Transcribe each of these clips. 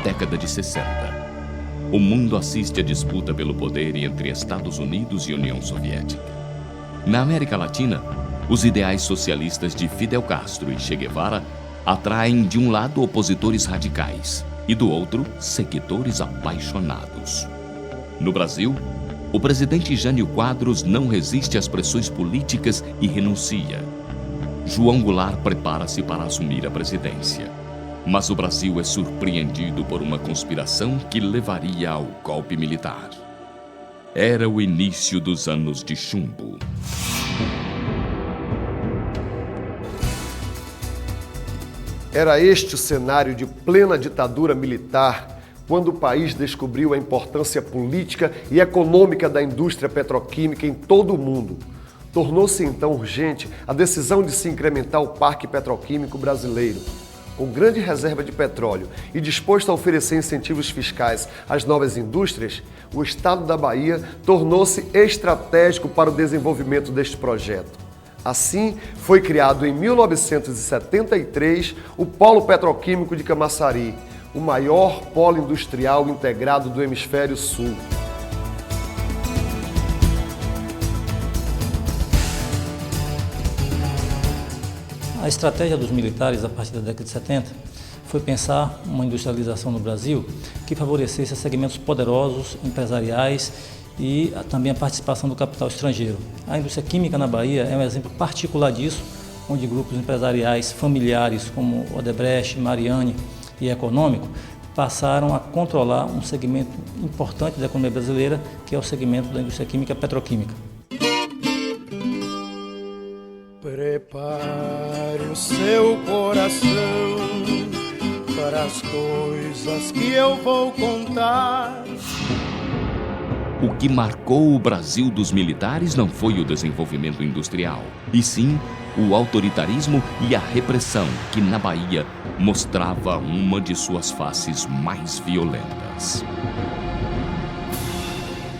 década de 60. O mundo assiste à disputa pelo poder entre Estados Unidos e União Soviética. Na América Latina, os ideais socialistas de Fidel Castro e Che Guevara atraem de um lado opositores radicais e do outro seguidores apaixonados. No Brasil, o presidente Jânio Quadros não resiste às pressões políticas e renuncia. João Goulart prepara-se para assumir a presidência. Mas o Brasil é surpreendido por uma conspiração que levaria ao golpe militar. Era o início dos anos de chumbo. Era este o cenário de plena ditadura militar, quando o país descobriu a importância política e econômica da indústria petroquímica em todo o mundo. Tornou-se então urgente a decisão de se incrementar o parque petroquímico brasileiro. Com grande reserva de petróleo e disposto a oferecer incentivos fiscais às novas indústrias, o estado da Bahia tornou-se estratégico para o desenvolvimento deste projeto. Assim, foi criado em 1973 o Polo Petroquímico de Camaçari, o maior polo industrial integrado do Hemisfério Sul. A estratégia dos militares, a partir da década de 70, foi pensar uma industrialização no Brasil que favorecesse segmentos poderosos, empresariais e também a participação do capital estrangeiro. A indústria química na Bahia é um exemplo particular disso, onde grupos empresariais familiares como Odebrecht, Mariane e Econômico passaram a controlar um segmento importante da economia brasileira, que é o segmento da indústria química petroquímica. Prepare o seu coração para as coisas que eu vou contar. O que marcou o Brasil dos militares não foi o desenvolvimento industrial, e sim o autoritarismo e a repressão que, na Bahia, mostrava uma de suas faces mais violentas.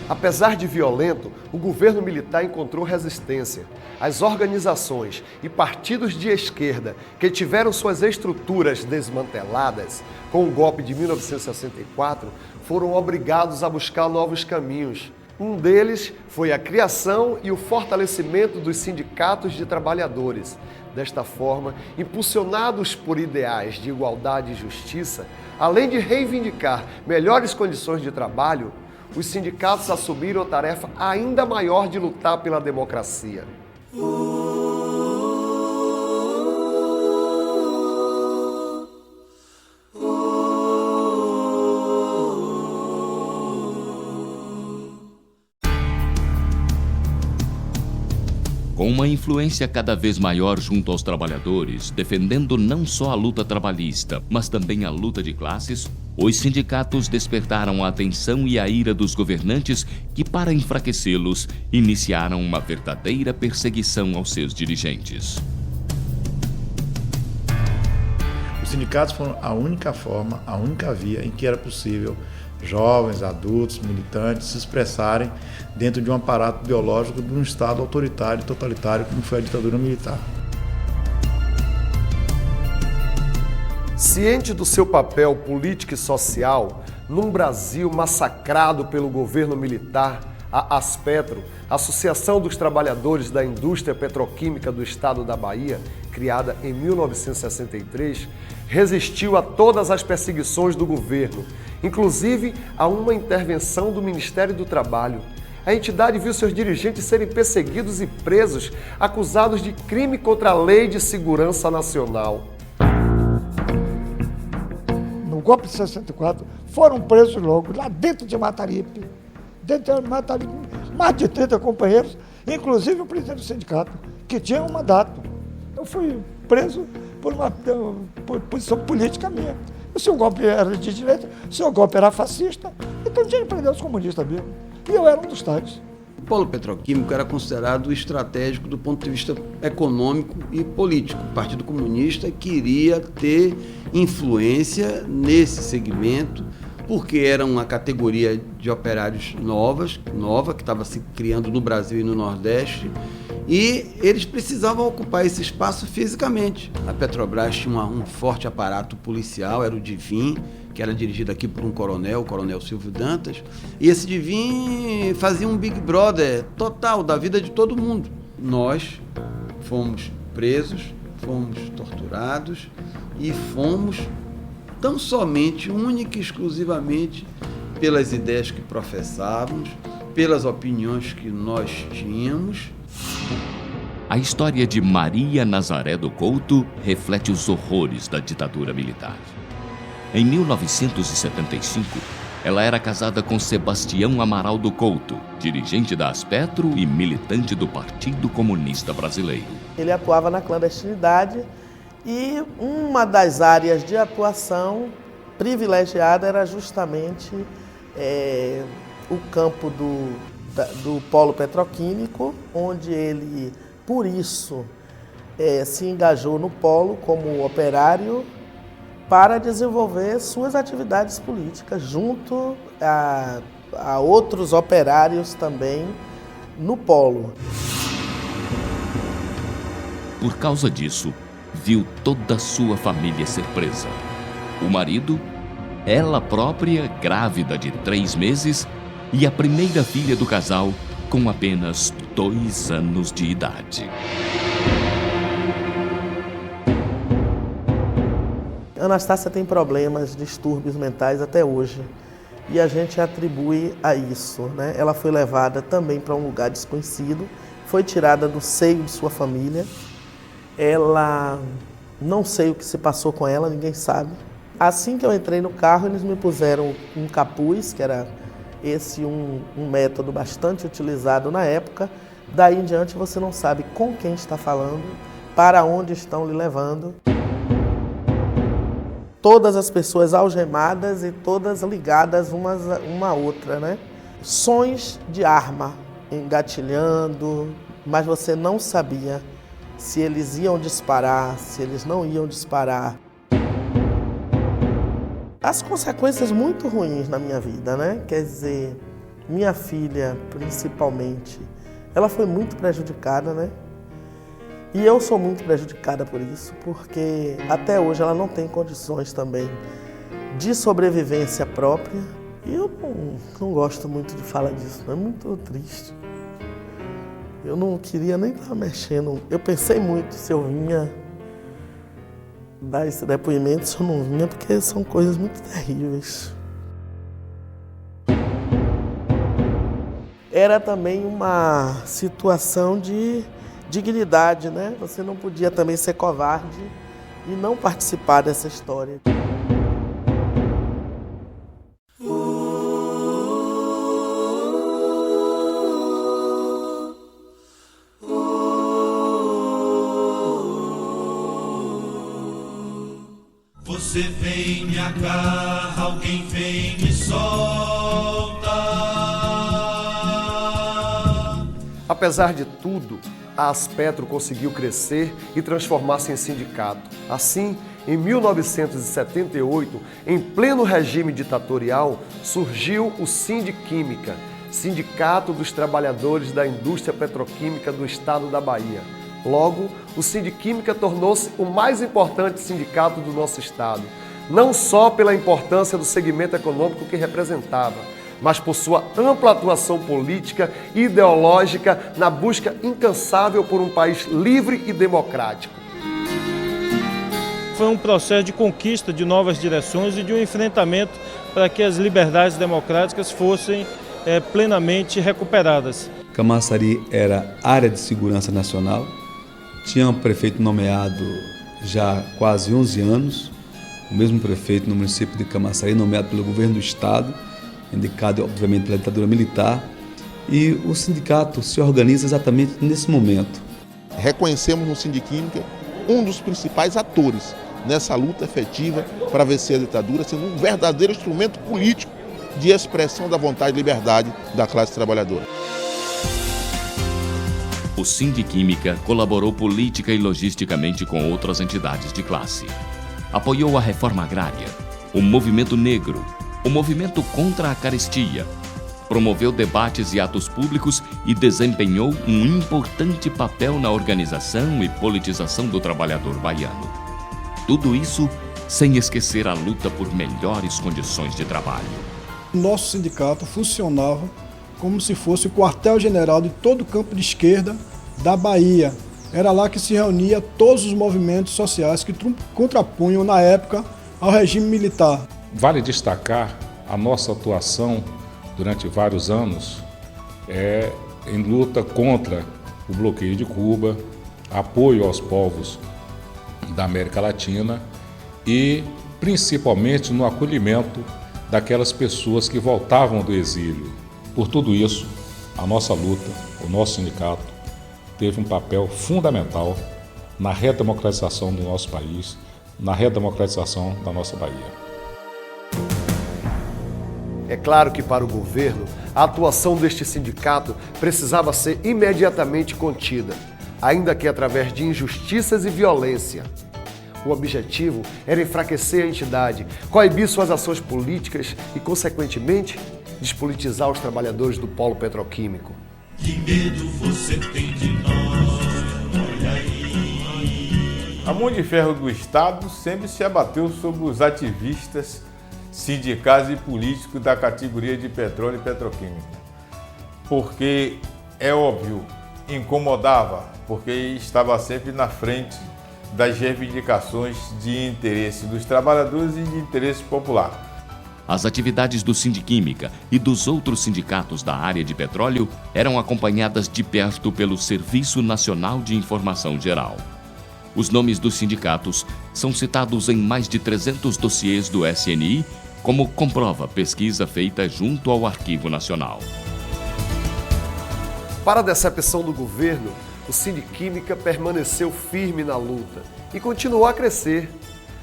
Apesar de violento, o governo militar encontrou resistência. As organizações e partidos de esquerda que tiveram suas estruturas desmanteladas com o golpe de 1964 foram obrigados a buscar novos caminhos. Um deles foi a criação e o fortalecimento dos sindicatos de trabalhadores. Desta forma, impulsionados por ideais de igualdade e justiça, além de reivindicar melhores condições de trabalho, os sindicatos assumiram a tarefa ainda maior de lutar pela democracia. Com uma influência cada vez maior junto aos trabalhadores, defendendo não só a luta trabalhista, mas também a luta de classes, os sindicatos despertaram a atenção e a ira dos governantes que, para enfraquecê-los, iniciaram uma verdadeira perseguição aos seus dirigentes. Os sindicatos foram a única forma, a única via em que era possível jovens, adultos, militantes se expressarem dentro de um aparato biológico de um Estado autoritário e totalitário como foi a ditadura militar. Ciente do seu papel político e social, num Brasil massacrado pelo governo militar, a Aspetro, Associação dos Trabalhadores da Indústria Petroquímica do Estado da Bahia, criada em 1963, resistiu a todas as perseguições do governo, inclusive a uma intervenção do Ministério do Trabalho. A entidade viu seus dirigentes serem perseguidos e presos, acusados de crime contra a Lei de Segurança Nacional. No golpe de 64, foram presos logo, lá dentro de Mataripe. Dentro de Mataripe, mais de 30 companheiros, inclusive o presidente do sindicato, que tinha um mandato. Eu fui preso por posição política minha. Se o golpe era de direita, se o golpe era fascista, então tinha que prender os comunistas mesmo. E eu era um dos tais. O polo petroquímico era considerado estratégico do ponto de vista econômico e político. O Partido Comunista queria ter influência nesse segmento, porque era uma categoria de operários nova, que estava se criando no Brasil e no Nordeste, e eles precisavam ocupar esse espaço fisicamente. A Petrobras tinha um forte aparato policial, era o DIVIM, que era dirigido aqui por um coronel, o coronel Silvio Dantas, e esse DIVIM fazia um Big Brother total da vida de todo mundo. Nós fomos presos, fomos torturados e fomos tão somente, única e exclusivamente, pelas ideias que professávamos, pelas opiniões que nós tínhamos. A história de Maria Nazaré do Couto reflete os horrores da ditadura militar. Em 1975, ela era casada com Sebastião Amaral do Couto, dirigente da Aspetro e militante do Partido Comunista Brasileiro. Ele atuava na clandestinidade e uma das áreas de atuação privilegiada era justamente o campo do polo petroquímico, onde ele, por isso, se engajou no polo como operário para desenvolver suas atividades políticas junto a outros operários também no polo. Por causa disso, viu toda a sua família ser presa. O marido, ela própria grávida de 3 meses e a primeira filha do casal com apenas 2 anos de idade. Anastácia tem problemas, distúrbios mentais até hoje. E a gente atribui a isso, né? Ela foi levada também para um lugar desconhecido, foi tirada do seio de sua família. Ela, não sei o que se passou com ela, ninguém sabe. Assim que eu entrei no carro, eles me puseram um capuz, que era um método bastante utilizado na época. Daí em diante você não sabe com quem está falando, para onde estão lhe levando. Todas as pessoas algemadas e todas ligadas uma à outra, né? Sons de arma engatilhando, mas você não sabia se eles iam disparar, se eles não iam disparar. As consequências muito ruins na minha vida, né? Quer dizer, minha filha, principalmente, ela foi muito prejudicada, né? E eu sou muito prejudicada por isso, porque até hoje ela não tem condições também de sobrevivência própria. E eu não gosto muito de falar disso, é muito triste. Eu não queria nem estar mexendo. Eu pensei muito se eu vinha dar esse depoimento, se eu não vinha, porque são coisas muito terríveis. Era também uma situação de dignidade, né? Você não podia também ser covarde e não participar dessa história. Você vem, me agarra, alguém vem, me solta. Apesar de tudo, a Aspetro conseguiu crescer e transformar-se em sindicato. Assim, em 1978, em pleno regime ditatorial, surgiu o Sindiquímica, Sindicato dos Trabalhadores da Indústria Petroquímica do Estado da Bahia. Logo, o Sindiquímica tornou-se o mais importante sindicato do nosso estado, não só pela importância do segmento econômico que representava, mas por sua ampla atuação política e ideológica na busca incansável por um país livre e democrático. Foi um processo de conquista de novas direções e de um enfrentamento para que as liberdades democráticas fossem plenamente recuperadas. Camaçari era área de segurança nacional, tinha um prefeito nomeado já há quase 11 anos, o mesmo prefeito no município de Camaçari, nomeado pelo governo do estado, indicado obviamente pela ditadura militar, e o sindicato se organiza exatamente nesse momento. Reconhecemos no Sindiquímica um dos principais atores nessa luta efetiva para vencer a ditadura, sendo um verdadeiro instrumento político de expressão da vontade e liberdade da classe trabalhadora. O Sindiquímica colaborou política e logisticamente com outras entidades de classe. Apoiou a reforma agrária, o movimento negro, o movimento contra a carestia, promoveu debates e atos públicos e desempenhou um importante papel na organização e politização do trabalhador baiano. Tudo isso sem esquecer a luta por melhores condições de trabalho. Nosso sindicato funcionava como se fosse o quartel-general de todo o campo de esquerda da Bahia. Era lá que se reunia todos os movimentos sociais que contrapunham, na época, ao regime militar. Vale destacar a nossa atuação durante vários anos em luta contra o bloqueio de Cuba, apoio aos povos da América Latina e principalmente no acolhimento daquelas pessoas que voltavam do exílio. Por tudo isso, a nossa luta, o nosso sindicato, teve um papel fundamental na redemocratização do nosso país, na redemocratização da nossa Bahia. É claro que para o governo, a atuação deste sindicato precisava ser imediatamente contida, ainda que através de injustiças e violência. O objetivo era enfraquecer a entidade, coibir suas ações políticas e, consequentemente, despolitizar os trabalhadores do polo petroquímico. Que medo você tem de nós, olha aí. A mão de ferro do Estado sempre se abateu sobre os ativistas, sindicais e políticos da categoria de petróleo e petroquímica. Porque, é óbvio, incomodava, porque estava sempre na frente das reivindicações de interesse dos trabalhadores e de interesse popular. As atividades do Sindiquímica e dos outros sindicatos da área de petróleo eram acompanhadas de perto pelo Serviço Nacional de Informação Geral. Os nomes dos sindicatos são citados em mais de 300 dossiês do SNI, como comprova a pesquisa feita junto ao Arquivo Nacional. Para a decepção do governo, o Sindiquímica permaneceu firme na luta e continuou a crescer,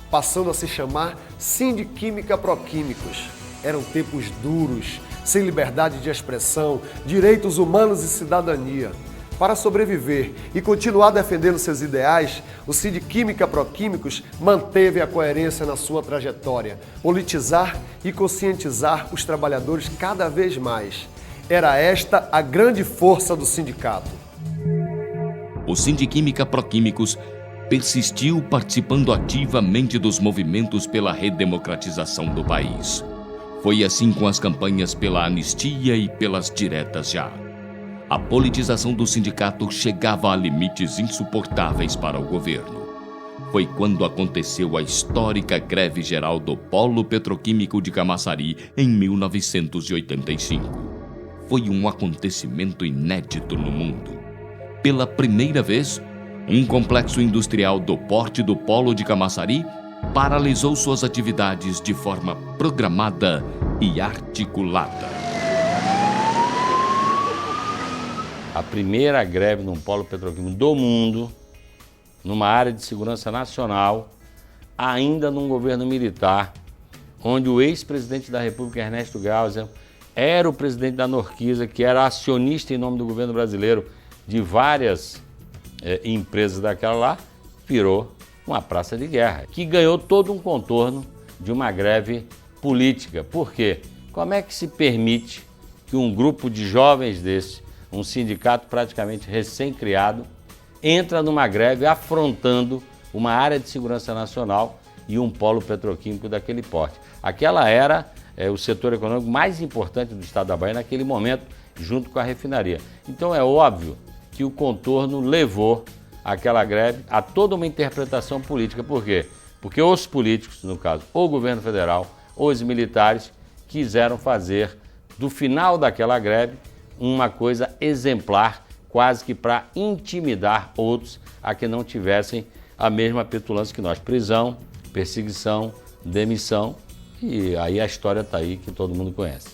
passando a se chamar Sindiquímica Proquímicos. Eram tempos duros, sem liberdade de expressão, direitos humanos e cidadania. Para sobreviver e continuar defendendo seus ideais, o Sindiquímica Proquímicos manteve a coerência na sua trajetória, politizar e conscientizar os trabalhadores cada vez mais. Era esta a grande força do sindicato. O Sindiquímica Proquímicos persistiu participando ativamente dos movimentos pela redemocratização do país. Foi assim com as campanhas pela anistia e pelas diretas já. A politização do sindicato chegava a limites insuportáveis para o governo. Foi quando aconteceu a histórica greve geral do Polo Petroquímico de Camaçari em 1985. Foi um acontecimento inédito no mundo. Pela primeira vez, um complexo industrial do porte do Polo de Camaçari paralisou suas atividades de forma programada e articulada. A primeira greve num polo petroquímico do mundo, numa área de segurança nacional, ainda num governo militar, onde o ex-presidente da República, Ernesto Geisel, era o presidente da Norquisa, que era acionista em nome do governo brasileiro de várias empresas daquela lá, virou uma praça de guerra, que ganhou todo um contorno de uma greve política. Por quê? Como é que se permite que um grupo de jovens desse, um sindicato praticamente recém-criado, entra numa greve afrontando uma área de segurança nacional e um polo petroquímico daquele porte? Aquela era o setor econômico mais importante do estado da Bahia naquele momento, junto com a refinaria. Então é óbvio que o contorno levou aquela greve a toda uma interpretação política. Por quê? Porque os políticos, no caso, o governo federal, os militares, quiseram fazer do final daquela greve uma coisa exemplar, quase que para intimidar outros a que não tivessem a mesma petulância que nós. Prisão, perseguição, demissão, e aí a história está aí que todo mundo conhece.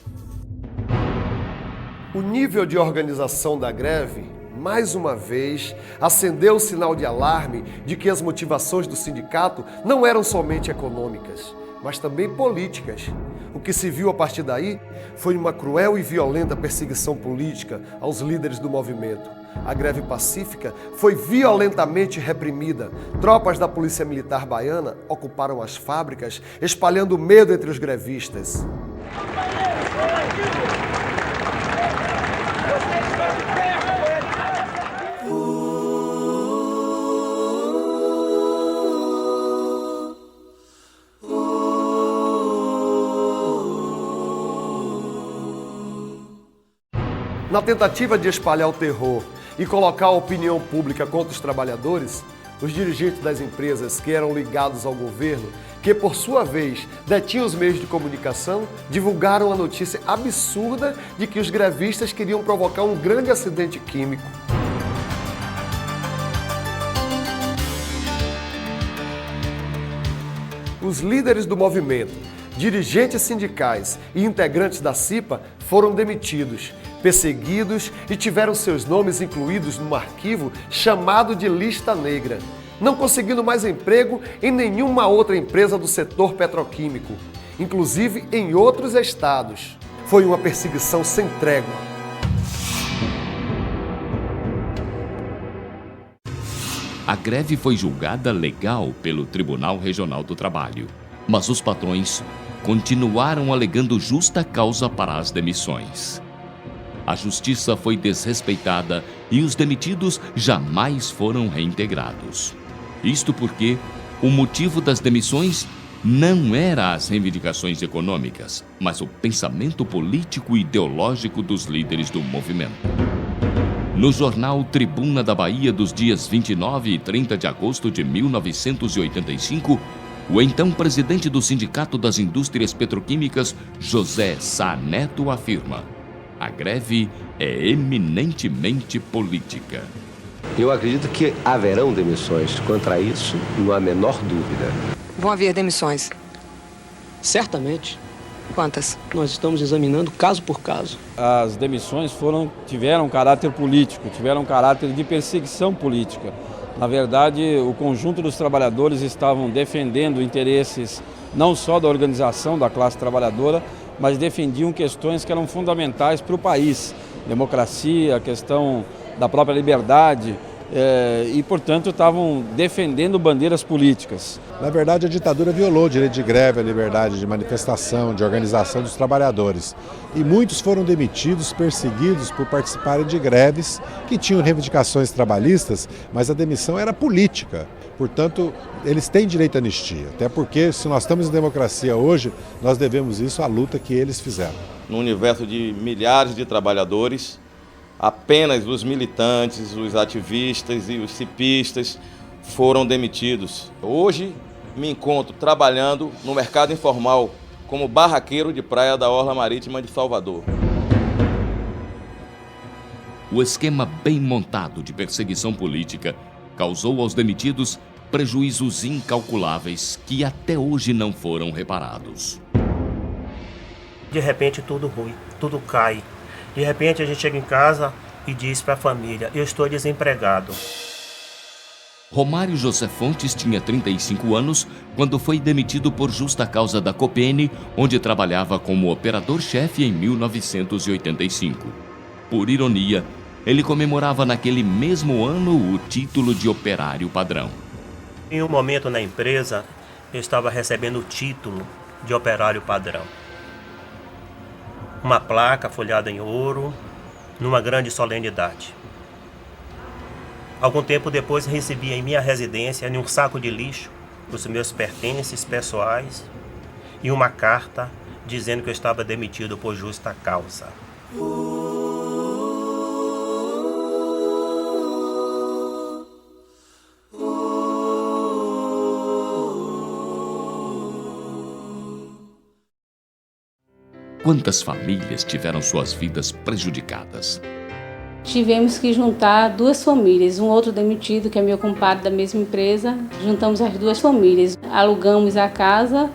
O nível de organização da greve, mais uma vez, acendeu o sinal de alarme de que as motivações do sindicato não eram somente econômicas, mas também políticas. O que se viu a partir daí foi uma cruel e violenta perseguição política aos líderes do movimento. A greve pacífica foi violentamente reprimida. Tropas da Polícia Militar Baiana ocuparam as fábricas, espalhando medo entre os grevistas. Na tentativa de espalhar o terror e colocar a opinião pública contra os trabalhadores, os dirigentes das empresas que eram ligados ao governo, que por sua vez detinham os meios de comunicação, divulgaram a notícia absurda de que os grevistas queriam provocar um grande acidente químico. Os líderes do movimento, dirigentes sindicais e integrantes da CIPA foram demitidos, perseguidos e tiveram seus nomes incluídos num arquivo chamado de lista negra, não conseguindo mais emprego em nenhuma outra empresa do setor petroquímico, inclusive em outros estados. Foi uma perseguição sem trégua. A greve foi julgada legal pelo Tribunal Regional do Trabalho, mas os patrões continuaram alegando justa causa para as demissões. A justiça foi desrespeitada e os demitidos jamais foram reintegrados. Isto porque o motivo das demissões não era as reivindicações econômicas, mas o pensamento político e ideológico dos líderes do movimento. No jornal Tribuna da Bahia dos dias 29 e 30 de agosto de 1985, o então presidente do Sindicato das Indústrias Petroquímicas, José Sá Neto, afirma: a greve é eminentemente política. Eu acredito que haverão demissões. Contra isso, não há a menor dúvida. Vão haver demissões? Certamente. Quantas? Nós estamos examinando caso por caso. As demissões tiveram caráter político, tiveram caráter de perseguição política. Na verdade, o conjunto dos trabalhadores estavam defendendo interesses não só da organização da classe trabalhadora, mas defendiam questões que eram fundamentais para o país. Democracia, a questão da própria liberdade e, portanto, estavam defendendo bandeiras políticas. Na verdade, a ditadura violou o direito de greve, a liberdade de manifestação, de organização dos trabalhadores. E muitos foram demitidos, perseguidos por participarem de greves que tinham reivindicações trabalhistas, mas a demissão era política. Portanto, eles têm direito à anistia, até porque, se nós estamos em democracia hoje, nós devemos isso à luta que eles fizeram. No universo de milhares de trabalhadores, apenas os militantes, os ativistas e os cipistas foram demitidos. Hoje me encontro trabalhando no mercado informal como barraqueiro de praia da Orla Marítima de Salvador. O esquema bem montado de perseguição política causou aos demitidos prejuízos incalculáveis que até hoje não foram reparados. De repente tudo ruim, tudo cai. De repente a gente chega em casa e diz para a família: eu estou desempregado. Romário José Fontes tinha 35 anos quando foi demitido por justa causa da Copene, onde trabalhava como operador-chefe em 1985. Por ironia, ele comemorava naquele mesmo ano o título de operário padrão. Em um momento na empresa, eu estava recebendo o título de operário padrão. Uma placa folhada em ouro, numa grande solenidade. Algum tempo depois recebi em minha residência, em um saco de lixo, os meus pertences pessoais e uma carta dizendo que eu estava demitido por justa causa. Quantas famílias tiveram suas vidas prejudicadas? Tivemos que juntar duas famílias, um outro demitido, que é meu compadre da mesma empresa. Juntamos as duas famílias, alugamos a casa